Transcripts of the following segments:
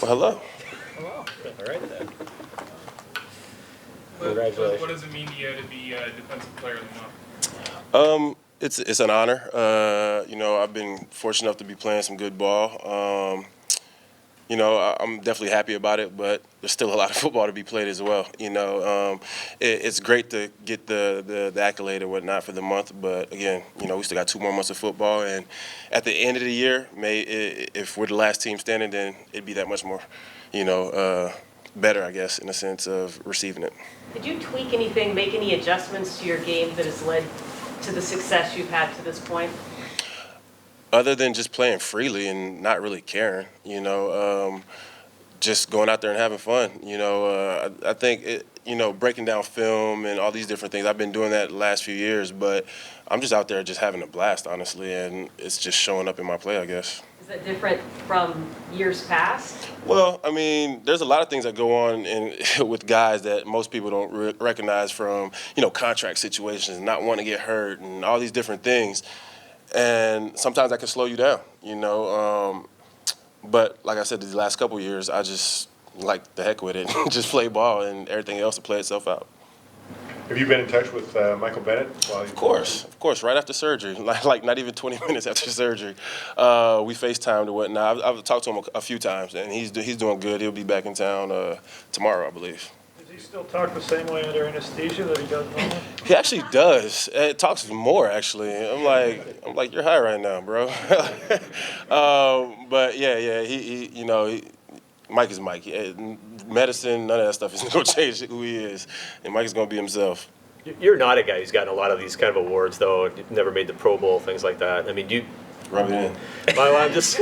Well, hello. Hello. All right then. Congratulations. What does it mean to you to be Defensive Player of the Month? It's an honor. I've been fortunate enough to be playing some good ball. I'm definitely happy about it, but there's still a lot of football to be played as well. It's great to get the accolade or whatnot for the month, but again, we still got 2 more months of football, and at the end of the year, if we're the last team standing, then it'd be that much more, better, I guess, in the sense of receiving it. Did you tweak anything, make any adjustments to your game that has led to the success you've had to this point? Other than just playing freely and not really caring, just going out there and having fun. I think breaking down film and all these different things. I've been doing that the last few years, but I'm just out there just having a blast, honestly, and it's just showing up in my play, I guess. Is that different from years past? Well, I mean, there's a lot of things that go on with guys that most people don't recognize from, contract situations, not wanting to get hurt and all these different things. And sometimes that can slow you down, But like I said, these last couple of years, I just like the heck with it, just play ball, and everything else will play itself out. Have you been in touch with Michael Bennett? Of course, right after surgery, like not even 20 minutes after surgery, we FaceTimed or whatnot. I've talked to him a few times, and he's doing good. He'll be back in town tomorrow, I believe. Does he still talk the same way under anesthesia that he does normally? He actually does. It talks more, actually. I'm like, you're high right now, bro. But yeah, Mike is Mike. Medicine, none of that stuff is going to change who he is, and Mike is going to be himself. You're not a guy who's gotten a lot of these kind of awards, though. You've never made the Pro Bowl, things like that. I mean, do you? Rub it in. I'm just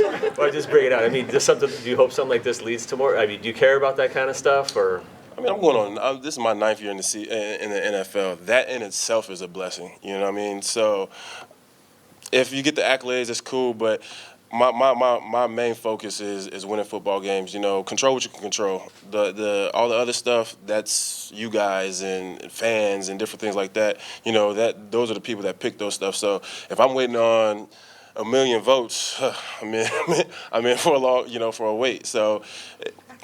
bring it out. I mean, do you hope something like this leads to more? I mean, do you care about that kind of stuff, or? I mean, I'm going on. This is my 9th year in the NFL. That in itself is a blessing. You know what I mean? So, if you get the accolades, it's cool. But my main focus is winning football games. Control what you can control. All the other stuff, that's you guys and fans and different things like that. Those are the people that pick those stuff. So if I'm waiting on 1 million votes, I'm in for a long, for a wait. So.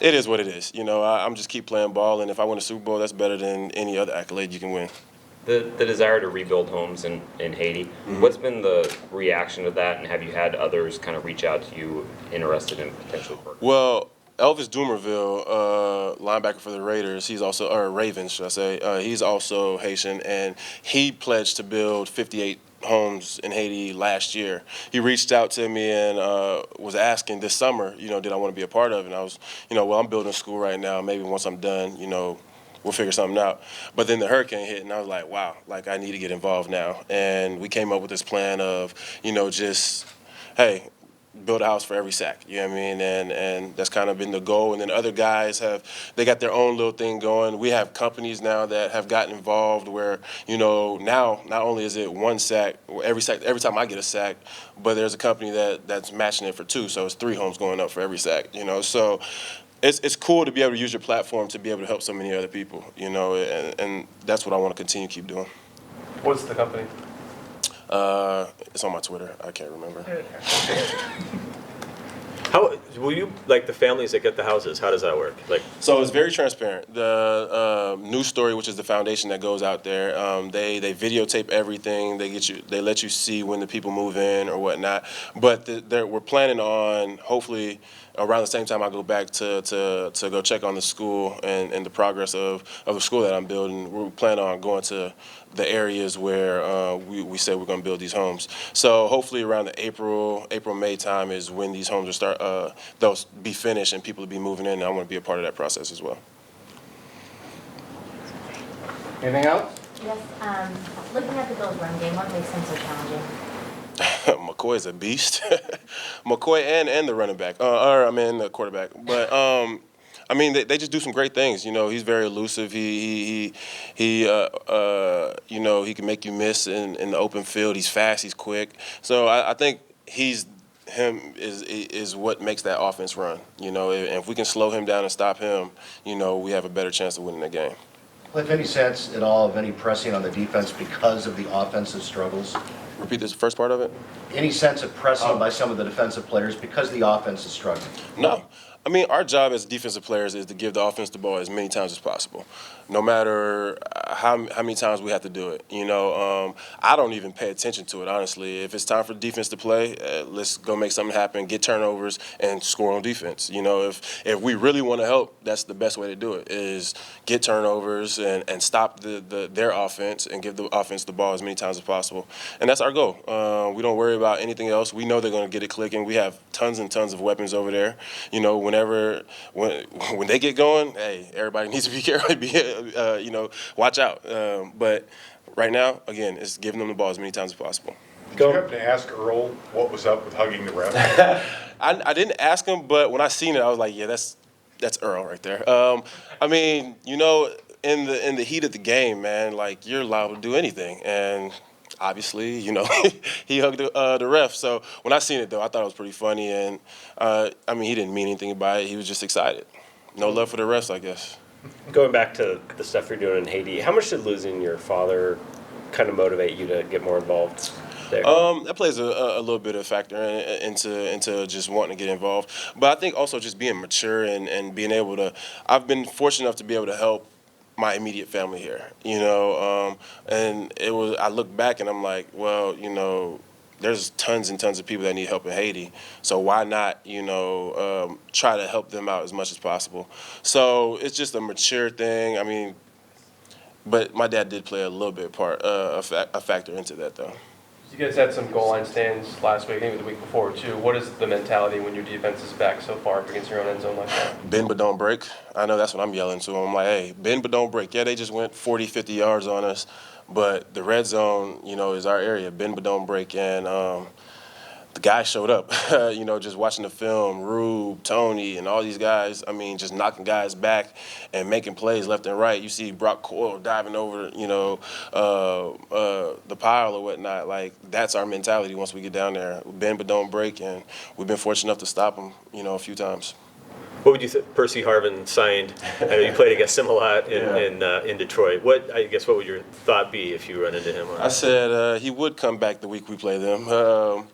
It is what it is. I'm just keep playing ball, and if I win a Super Bowl, that's better than any other accolade you can win. The desire to rebuild homes in Haiti, what's been the reaction to that, and have you had others kind of reach out to you interested in potentially working? Well, Elvis Dumerville, linebacker for the Ravens, should I say, he's also Haitian, and he pledged to build 58 homes in Haiti last year. He reached out to me and was asking this summer, did I want to be a part of it? And I was, I'm building a school right now. Maybe once I'm done, we'll figure something out. But then the hurricane hit, and I was like, wow, I need to get involved now. And we came up with this plan of, just, hey, build a house for every sack, you know what I mean? And that's kind of been the goal. And then other guys they got their own little thing going. We have companies now that have gotten involved where, now not only is it 1 sack, every time I get a sack, but there's a company that's matching it for 2, so it's 3 homes going up for every sack, So it's cool to be able to use your platform to be able to help so many other people, and that's what I want to continue to keep doing. What's the company? It's on my Twitter. I can't remember. How will you the families that get the houses? How does that work? So it's very transparent. The news story, which is the foundation that goes out there, they videotape everything. They let you see when the people move in or whatnot. But we're planning on hopefully around the same time I go back to go check on the school and the progress of the school that I'm building. We plan on going to the areas where we say we're going to build these homes. So hopefully around the April-May time is when these homes will start. They'll be finished and people will be moving in. And I want to be a part of that process as well. Anything else? Yes. Looking at the Bills' run game, what makes them so challenging? McCoy is a beast. McCoy and the running back, the quarterback. But they just do some great things. He's very elusive. He can make you miss in the open field. He's fast. He's quick. So I think him is what makes that offense run. And if we can slow him down and stop him, we have a better chance of winning the game. Cliff, any sense at all of any pressing on the defense because of the offensive struggles? Repeat this first part of it. Any sense of pressing by some of the defensive players because the offense is struggling? No. I mean, our job as defensive players is to give the offense the ball as many times as possible, no matter how many times we have to do it. I don't even pay attention to it, honestly. If it's time for defense to play, let's go make something happen, get turnovers, and score on defense. If we really want to help, that's the best way to do it, is get turnovers and stop their offense and give the offense the ball as many times as possible. And that's our goal. We don't worry about anything else. We know they're going to get it clicking. We have tons and tons of weapons over there. When they get going, hey, everybody needs to be careful, watch out. But right now, again, it's giving them the ball as many times as possible. Did you happen to ask Earl what was up with hugging the ref? I didn't ask him, but when I seen it, I was like, yeah, that's Earl right there. In the heat of the game, man, like, you're allowed to do anything, and obviously, he hugged the ref. So when I seen it, though, I thought it was pretty funny, and he didn't mean anything by it. He was just excited. No love for the refs, I guess. Going back to the stuff you're doing in Haiti, how much did losing your father kind of motivate you to get more involved there? That plays a little bit of factor into just wanting to get involved. But I think also just being mature and being able to – I've been fortunate enough to be able to help my immediate family here, and I look back and I'm like, well, there's tons and tons of people that need help in Haiti, so why not, try to help them out as much as possible. So it's just a mature thing. But my dad did play a little bit a factor into that, though. You guys had some goal line stands last week, I think the week before too. What is the mentality when your defense is back so far up against your own end zone like that? Bend but don't break. I know that's what I'm yelling to them. I'm like, hey, bend but don't break. Yeah, they just went 40, 50 yards on us, but the red zone, is our area. Bend but don't break. And the guys showed up, just watching the film, Rube, Tony, and all these guys, just knocking guys back and making plays left and right. You see Brock Coyle diving over, the pile or whatnot. Like, that's our mentality once we get down there. Bend but don't break, and we've been fortunate enough to stop them, a few times. What would you think? Percy Harvin signed. I know you played against him a lot in Detroit. What would your thought be if you run into him? I said he would come back the week we play them.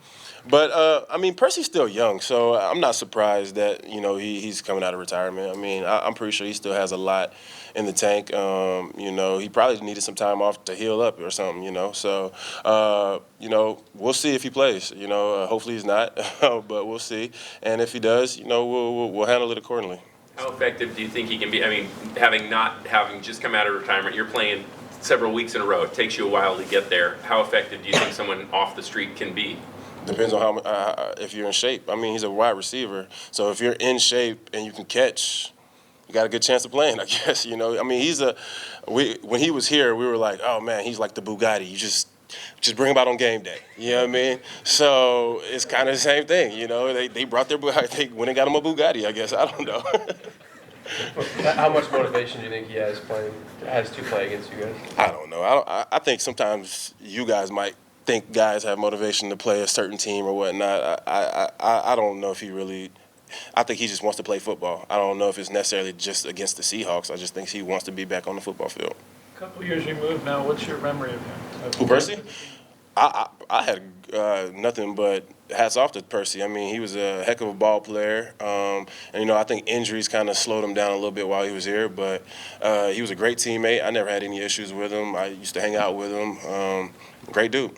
But Percy's still young, so I'm not surprised that he's coming out of retirement. I'm pretty sure he still has a lot in the tank. He probably needed some time off to heal up or something. So we'll see if he plays. Hopefully he's not, but we'll see. And if he does, we'll handle it accordingly. How effective do you think he can be? Having just come out of retirement, you're playing several weeks in a row. It takes you a while to get there. How effective do you think someone off the street can be? Depends on if you're in shape. He's a wide receiver, so if you're in shape and you can catch, you got a good chance of playing, I guess. When he was here, we were like, oh man, he's like the Bugatti. You just bring him out on game day. You know what I mean? So it's kind of the same thing. They brought their Bugatti. They went and got him a Bugatti, I guess. I don't know. How much motivation do you think he has to play against you guys? I don't know. I think sometimes you guys might think guys have motivation to play a certain team or whatnot. I don't know if he really – I think he just wants to play football. I don't know if it's necessarily just against the Seahawks. I just think he wants to be back on the football field. A couple years removed now, what's your memory of him? Who, Percy? I had nothing but hats off to Percy. He was a heck of a ball player. And I think injuries kind of slowed him down a little bit while he was here. But he was a great teammate. I never had any issues with him. I used to hang out with him. Great dude.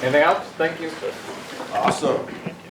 Anything else? Thank you. Awesome.